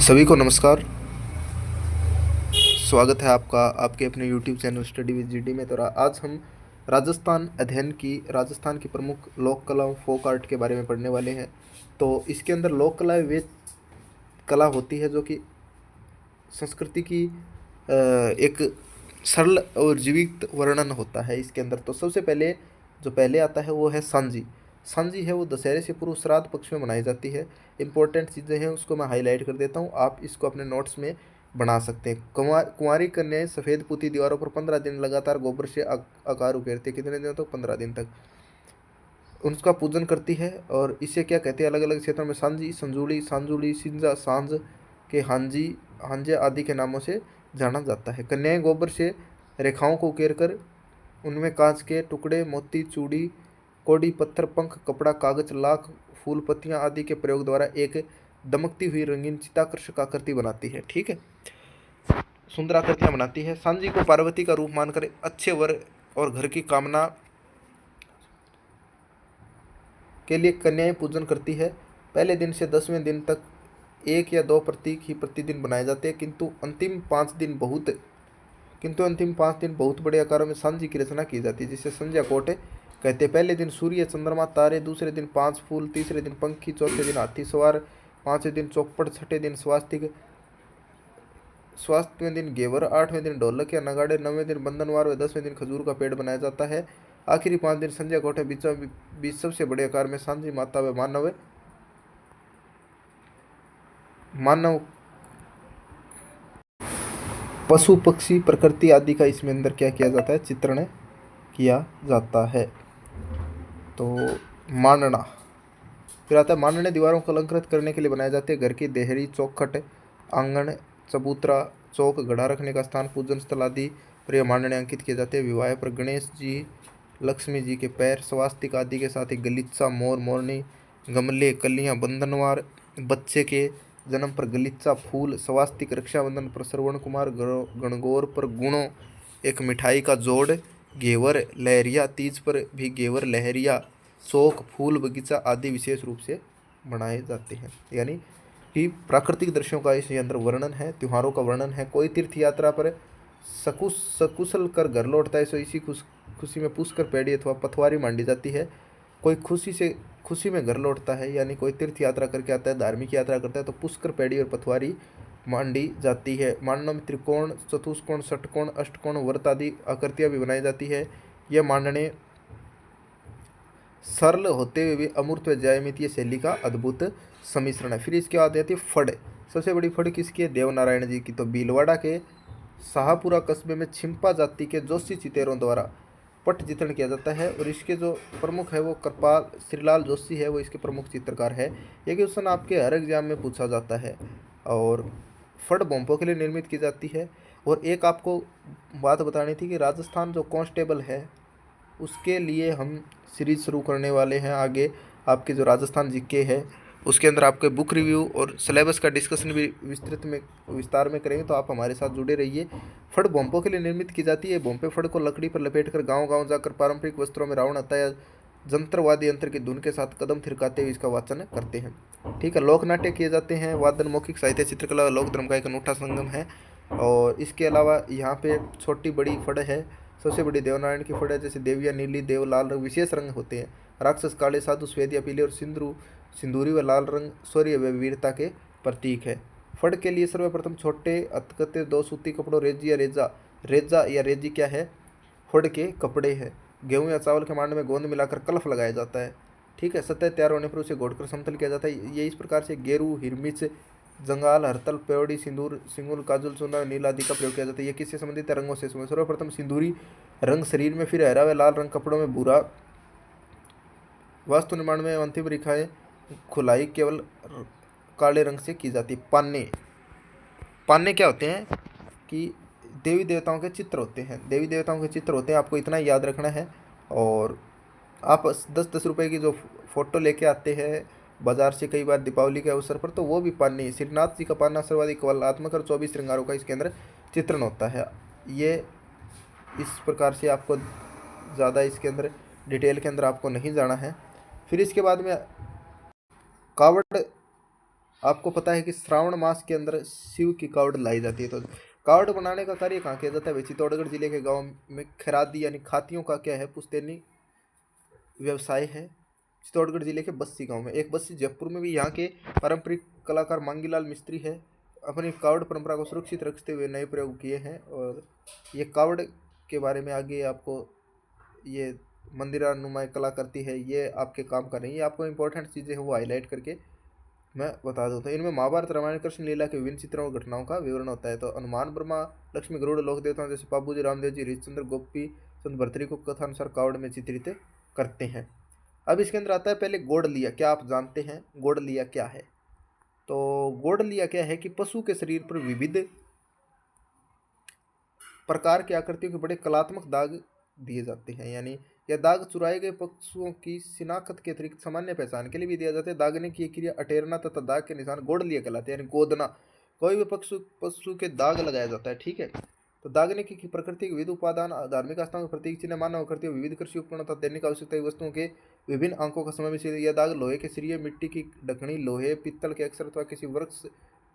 सभी को नमस्कार। स्वागत है आपका आपके अपने YouTube channel study with GD में। तो आज हम राजस्थान की प्रमुख लोक कलाओं फोक आर्ट के बारे में पढ़ने वाले हैं। तो इसके अंदर लोक कलाएं वे कला होती है जो कि संस्कृति की एक सरल और जीवित वर्णन होता है इसके अंदर। तो सबसे पहले जो पहले आता है वो है सांझी। सांझी है वो दशहरे से पूर्व श्राद्ध पक्ष में मनाई जाती है। इंपॉर्टेंट चीज़ें हैं उसको मैं हाईलाइट कर देता हूँ, आप इसको अपने नोट्स में बना सकते हैं। कुंवारी कन्याएं सफ़ेद पुती दीवारों पर 15 दिन लगातार गोबर से आकार उकेरती है। कितने दिनों तक? 15 दिन तक उनका पूजन करती है। और इसे क्या कहते हैं? अलग अलग क्षेत्रों में सांझी, संजूड़ी, सांजुली, सिंजा, सांझ के हांजी, हांजे आदि के नामों से जाना जाता है। कन्याएं गोबर से रेखाओं को उकेर कर उनमें कांच के टुकड़े, मोती, चूड़ी, कौड़ी, पत्थर, पंख, कपड़ा, कागज, लाख, फूल, पत्तियां आदि के प्रयोग द्वारा एक दमकती हुई रंगीन चित्ताकर्षक आकृति बनाती है। ठीक है, सुंदर आकृतियां बनाती है। सांझी को पार्वती का रूप मानकर अच्छे वर और घर की कामना के लिए कन्याएं पूजन करती है। पहले दिन से 10वें दिन तक एक या दो प्रतीक ही प्रतिदिन बनाए जाते हैं, किंतु अंतिम 5 दिन बहुत बड़े आकारों में सांझी की रचना की जाती है, जिसे संध्या कोट कहते हैं। पहले दिन सूर्य, चंद्रमा, तारे, दूसरे दिन 5 फूल, तीसरे दिन पंखी, चौथे दिन हाथी सवार, 5वें दिन चौपड़, छठे दिन स्वास्तिक, 7वें दिन घेवर, 8वें दिन ढोलक या नगाड़े, 9वें दिन बंधनवार व 10वें दिन खजूर का पेड़ बनाया जाता है। आखिरी 5 दिन संध्या कोट बीच सबसे बड़े आकार में सांझी माता व मानव पशु पक्षी प्रकृति आदि का इसमें अंदर क्या किया जाता है? चित्रण किया जाता है। तो मांडना फिर आता है। मांडने दीवारों को अलंकृत करने के लिए बनाए जाते हैं। घर की देहरी, चौखट, आंगन, चबूतरा, चौक, घड़ा रखने का स्थान, पूजन स्थल आदि पर यह मांडने अंकित किए जाते हैं। विवाह पर गणेश जी, लक्ष्मी जी के पैर, स्वास्तिक आदि के साथ ही गलीचा, मोर, मोरनी, गमले, कलियां, बंधनवार, बच्चे के जन्म पर गलीचा, फूल, स्वास्तिक, रक्षाबंधन पर श्रवण कुमार, गणगौर पर गुणों, एक मिठाई का जोड़, घेवर, लहरिया, तीज पर भी घेवर, लहरिया, चौक, फूल, बगीचा आदि विशेष रूप से बनाए जाते हैं। यानी कि प्राकृतिक दृश्यों का इस अंदर वर्णन है, त्योहारों का वर्णन है। कोई तीर्थ यात्रा पर सकुशल कर घर लौटता है, सो इसी खुशी में पुष्कर पेड़ी अथवा पथवारी मांडी जाती है। कोई खुशी में घर लौटता है, यानी कोई तीर्थ यात्रा करके आता है, धार्मिक यात्रा करता है, तो पुष्कर पेड़ी और पथवारी मांडी जाती है। मांडना में त्रिकोण, चतुष्कोण, षटकोण, अष्टकोण, व्रत आदि आकृतियाँ भी बनाई जाती है। यह मांडने सरल होते हुए भी अमूर्त व ज्यामितीय शैली का अद्भुत सम्मिश्रण है। फिर इसके बाद आती है फड़। सबसे बड़ी फड़ किसकी है? देवनारायण जी की। तो भीलवाड़ा के शाहपुरा कस्बे में छिंपा जाति के जोशी चितेरों द्वारा पट चित्रण किया जाता है। और इसके जो प्रमुख है वो कृपाल श्रीलाल जोशी है, वो इसके प्रमुख चित्रकार है। ये क्वेश्चन आपके हर एग्जाम में पूछा जाता है। और फड़ बोम्पो के लिए निर्मित की जाती है। और एक आपको बात बतानी थी कि राजस्थान जो कांस्टेबल है उसके लिए हम सीरीज शुरू करने वाले हैं आगे। आपके जो राजस्थान जीके है उसके अंदर आपके बुक रिव्यू और सिलेबस का डिस्कशन भी विस्तार में करेंगे, तो आप हमारे साथ जुड़े रहिए। फड़ बोम्पो के लिए निर्मित की जाती है। बोम्पे फड़ को लकड़ी पर लपेटकर गांव-गांव जाकर पारंपरिक वस्त्रों में रावण अतः जंत्रवादी यंत्र की धुन के साथ कदम थिरकाते हुए इसका वाचन करते हैं। ठीक है, लोक नाट्य किए जाते हैं। वादन, मौखिक साहित्य, चित्रकला और लोक धर्म का एक अनूठा संगम है। और इसके अलावा यहाँ पे छोटी बड़ी फड़ है। सबसे बड़ी देवनारायण की फड़ है, जैसे देविया नीली, देव लाल रंग विशेष रंग होते हैं। राक्षस काले, साधु श्वेत या पीले और सिंदूरी व लाल रंग शौर्य व वीरता के प्रतीक है। फड़ के लिए सर्वप्रथम छोटे अतकते 2 सूती कपड़ों, रेजी या रेजी क्या है? फड़ के कपड़े हैं। गेहूं या चावल के मांड में गोंद मिलाकर कलफ लगाया जाता है। ठीक है, सतह तैयार होने पर उसे घोटकर समतल किया जाता है। ये इस प्रकार से गेरू, हिरमिच, जंगाल, हरतल, पेवड़ी, सिंदूर, सिंगुल, काजल, चूना, नील आदि का प्रयोग किया जाता है। ये किससे संबंधित है? रंगों से संबंधित। सर्वप्रथम सिंदूरी रंग शरीर में, फिर हरा व लाल रंग कपड़ों में, भूरा वास्तु निर्माण में, अंतिम रेखाएं खुलाई केवल काले रंग से की जाती है। पान्ने क्या होते हैं कि देवी देवताओं के चित्र होते हैं। आपको इतना याद रखना है। और आप 10-10 रुपए की जो फ़ोटो लेके आते हैं बाजार से कई बार दीपावली के अवसर पर, तो वो भी पान्नी, श्रीनाथ जी का पान्ना सर्वाधिक कलात्मक और 24 श्रृंगारों का इसके अंदर चित्रण होता है। ये इस प्रकार से आपको ज़्यादा इसके अंदर डिटेल के अंदर आपको नहीं जाना है। फिर इसके बाद में कावड़ आपको पता है कि श्रावण मास के अंदर शिव की कावड़ लाई जाती है। तो कावड़ बनाने का कार्य कहाँ किया जाता है? चित्तौड़गढ़ जिले के गांव में खरादी यानी खातियों का क्या है, पुश्तैनी व्यवसाय है। चित्तौड़गढ़ जिले के बस्सी गांव में, एक बस्सी जयपुर में भी यहाँ के पारंपरिक कलाकार मांगीलाल मिस्त्री है, अपनी कावड़ परंपरा को सुरक्षित रखते हुए नए प्रयोग किए हैं। और ये कावड़ के बारे में आगे आपको ये मंदिरानुमाय कला करती है, ये आपके काम का नहीं है, आपको इंपॉर्टेंट चीज़ें हैं वो हाईलाइट करके मैं बता दूँ। तो इनमें महाभारत रामायण कृष्ण लीला के विभिन्न चित्रों और घटनाओं का विवरण होता है। तो हनुमान, ब्रह्मा, लक्ष्मी, गरुड़, लोक देवताओं जैसे बाबू जी, रामदेव जी, हरिश्चंद्र, गोपी चंद भर्तृहरि को कथानुसार कावड़ में चित्रित करते हैं। अब इसके अंदर आता है पहले गोड़ लिया। क्या आप जानते हैं गोड़ लिया क्या है? तो गोड़ लिया क्या है कि पशु के शरीर पर विविध प्रकार की आकृतियों के बड़े कलात्मक दाग दिए जाते हैं। यानी यह दाग चुराए गए पशुओं की शिनाख्त के अतिरिक्त सामान्य पहचान के लिए भी दिया जाता है। दागने की क्रिया अटेरना तथा दाग के निशान गोड़ लिए कहलाते हैं, यानी गोदना। कोई भी पशु पशु के दाग लगाया जाता है, ठीक है। तो दागने की प्रकृति के विविध उपादान, धार्मिक आस्थाओं के प्रतीक चिन्ह, मानव आकृतियों, विविध कृषि उपकरण तथा दैनिक आवश्यकता की वस्तुओं के विभिन्न अंकों का समय में यह दाग लोहे के सिरिये, मिट्टी की ढकनी, लोहे, पित्तल के अक्षर अथवा किसी वृक्ष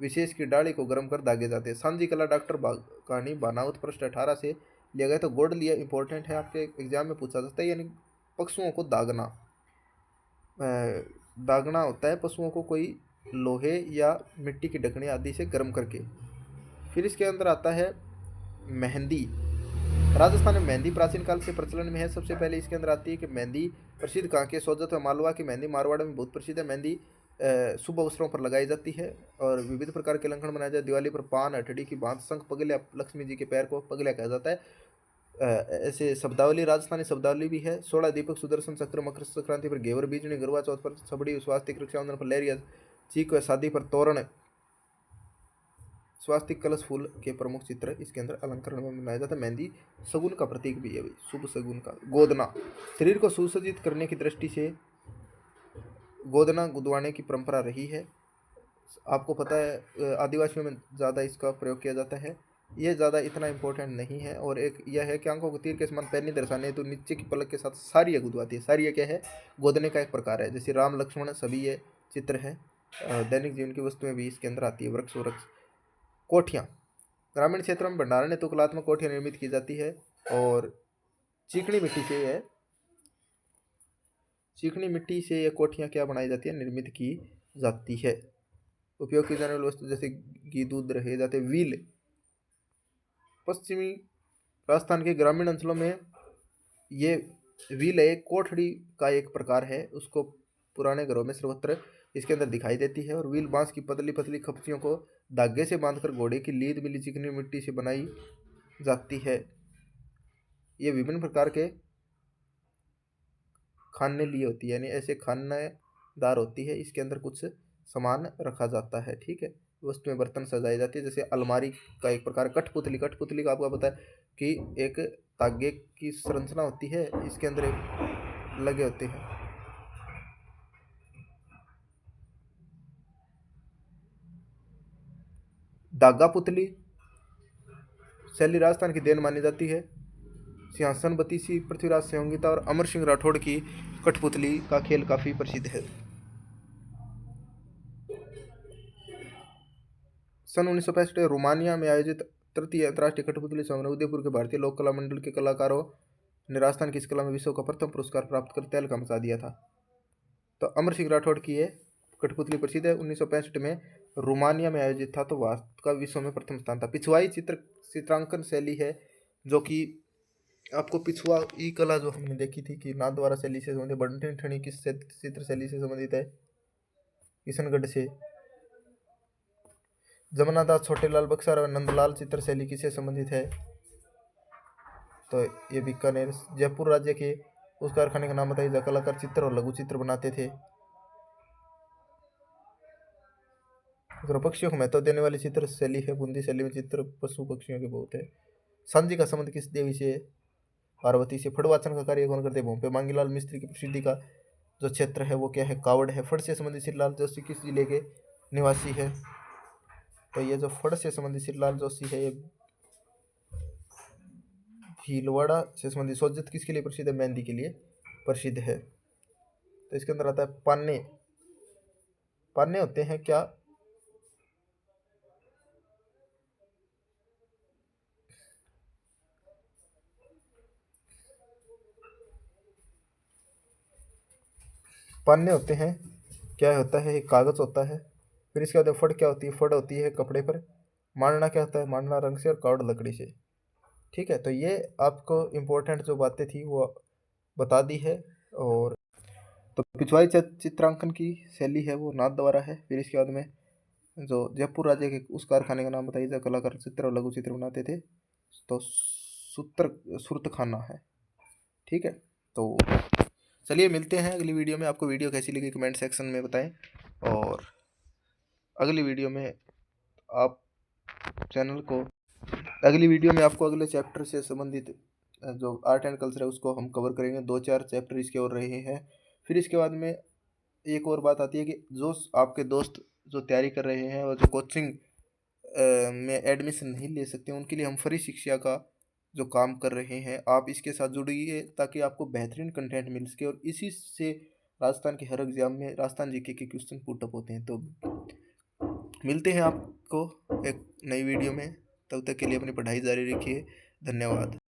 विशेष की डाली को गर्म कर दागे जाते हैं। सांझी कला डॉक्टर कहानी बानावत पृष्ठ 18 से लिया गया। तो गोड़ लिया इंपॉर्टेंट है, आपके एग्जाम में पूछा जाता है। यानी पशुओं को दागना, दागना होता है पशुओं को कोई लोहे या मिट्टी की ढकनी आदि से गर्म करके। फिर इसके अंदर आता है मेहंदी। राजस्थान में मेहंदी प्राचीन काल से प्रचलन में है। सबसे पहले इसके अंदर आती है कि मेहंदी प्रसिद्ध कहाँ के? सोजत व मालवा की मेहंदी मारवाड़ में बहुत प्रसिद्ध है। मेहंदी शुभ अवसरों पर लगाई जाती है और विविध प्रकार के अलंकरण बनाए जाते हैं। दिवाली पर पान, हथड़ी की बांध, शंख, पगलिया, लक्ष्मी जी के पैर को पगलिया कहा जाता है। ऐसे शब्दावली, राजस्थानी शब्दावली भी है। 16 दीपक, सुदर्शन चक्र, मकर संक्रांति पर घेवर बीजनी, गरवा चौथ पर छबड़ी, स्वास्तिक, रक्षाबंधन पर लहरिया, चीक व शादी पर तोरण, स्वास्तिक, कलश, फूल के प्रमुख चित्र इसके अंदर अलंकरण में बनाया जाता है। मेहंदी शगुन का प्रतीक भी है, शुभ शगुन का। गोदना, शरीर को सुसज्जित करने की दृष्टि से गोदना गुदवाने की परंपरा रही है। आपको पता है आदिवासियों में ज़्यादा इसका प्रयोग किया जाता है। ये ज़्यादा इतना इम्पोर्टेंट नहीं है। और एक यह है कि आंखों को तीर के समान पैनी दर्शाने तो नीचे की पलक के साथ सारिया गुदवाती है। सारिया क्या है? गोदने का एक प्रकार है। जैसे राम लक्ष्मण सभी ये चित्र है। दैनिक जीवन की वस्तुएं भी इसके अंदर आती है। वृक्ष वृक्ष। कोठियाँ, ग्रामीण क्षेत्रों में भंडारण हेतु कलात्मक कोठियाँ निर्मित की जाती है और चिकनी मिट्टी से यह चिकनी मिट्टी से ये कोठियाँ क्या बनाई जाती है? निर्मित की जाती है। उपयोग की जाने वाली वस्तु जैसे घी, दूध रहे जाते। व्हील, पश्चिमी राजस्थान के ग्रामीण अंचलों में ये व्हील एक कोठड़ी का एक प्रकार है। उसको पुराने घरों में सर्वत्र इसके अंदर दिखाई देती है। और व्हील बांस की पतली पतली खपचियों को धागे से बांधकर घोड़े की लीद मिली चिकनी मिट्टी से बनाई जाती है। ये विभिन्न प्रकार के खाने लिए होती है, यानी ऐसे खानेदार होती है। इसके अंदर कुछ सामान रखा जाता है, ठीक है। वस्तुएं, बर्तन सजाई जाती है। जैसे अलमारी का एक प्रकार कठपुतली। कठपुतली का आपको पता है कि एक तागे की संरचना होती है, इसके अंदर एक लगे होते हैं। दागा पुतली शैली राजस्थान की देन मानी जाती है। सिंहासन बतीसी, पृथ्वीराज संयोगिता और अमर सिंह राठौड़ की कठपुतली का खेल काफी प्रसिद्ध है। सन 1965 में रोमानिया में आयोजित तृतीय अंतर्राष्ट्रीय कठपुतली समारोह उदयपुर के भारतीय लोक कला मंडल के कलाकारों ने राजस्थान की इस कला में विश्व का प्रथम पुरस्कार प्राप्त कर तहलका मचा दिया था। तो अमर सिंह राठौड़ की ये कठपुतली प्रसिद्ध है। 1965 में रोमानिया में आयोजित था, तो वहाँ का विश्व में प्रथम स्थान था। पिछवाई चित्रांकन शैली है, जो कि आपको पिछवाई कला जो हमने देखी थी कि नाथद्वारा शैली से संबंधित। बंटी ठणी किस चित्र शैली से संबंधित है? किशनगढ़ से। जमनादास, छोटेलाल बक्सर और नंदलाल चित्र शैली किससे संबंधित है? तो ये बीकानेर। जयपुर राज्य के उस कारखाने का नाम बताइए जहाँ कलाकार चित्र और लघु चित्र बनाते थे। पक्षियों को महत्व देने वाली चित्र शैली है बूंदी शैली में चित्र पशु पक्षियों के बहुत है। सांझी का संबंध किस देवी से? पार्वती से। फड़वाचन का कार्य कौन करते हैं? भोंपे मांगीलाल मिस्त्री की प्रसिद्धि का जो क्षेत्र है वो क्या है? कावड़ है। फड़ से संबंधित श्रीलाल जोशी किस जिले के निवासी है? तो ये जो फड़ से संबंधित श्रीलाल जोशी है ये भीलवाड़ा से संबंधित। सोजत किसके लिए प्रसिद्ध है? मेहंदी के लिए प्रसिद्ध है। तो इसके अंदर आता है पान्ने। पान्ने होते हैं क्या? पान्ने होते हैं, क्या होता है, एक कागज़ होता है। फिर इसके बाद फड़ क्या होती है, फड़ होती है कपड़े पर। मांडना क्या होता है, मांडना रंग से और कावड़ लकड़ी से। ठीक है, तो ये आपको इम्पोर्टेंट जो बातें थी वो बता दी है। और तो पिछवाई चित्रांकन की शैली है वो नाथ द्वारा है। फिर इसके बाद में जो जयपुर राज्य के उस कारखाने का नाम बताइए जहाँ कलाकार चित्र और लघु चित्र बनाते थे, तो सूत्र सुरत खाना है। ठीक है, तो चलिए मिलते हैं अगली वीडियो में। आपको वीडियो कैसी लगी कमेंट सेक्शन में बताएं। और अगली वीडियो में आप चैनल को, अगली वीडियो में आपको अगले चैप्टर से संबंधित जो आर्ट एंड कल्चर है उसको हम कवर करेंगे। 2-4 चैप्टर इसके और रहे हैं। फिर इसके बाद में एक और बात आती है कि जो आपके दोस्त जो तैयारी कर रहे हैं और जो कोचिंग में एडमिशन नहीं ले सकते, उनके लिए हम फ्री शिक्षा का जो काम कर रहे हैं, आप इसके साथ जुड़िए ताकि आपको बेहतरीन कंटेंट मिल सके। और इसी से राजस्थान के हर एग्जाम में राजस्थान जीके के क्वेश्चन पुट अप होते हैं। तो मिलते हैं आपको एक नई वीडियो में, तब तक के लिए अपनी पढ़ाई जारी रखिए। धन्यवाद।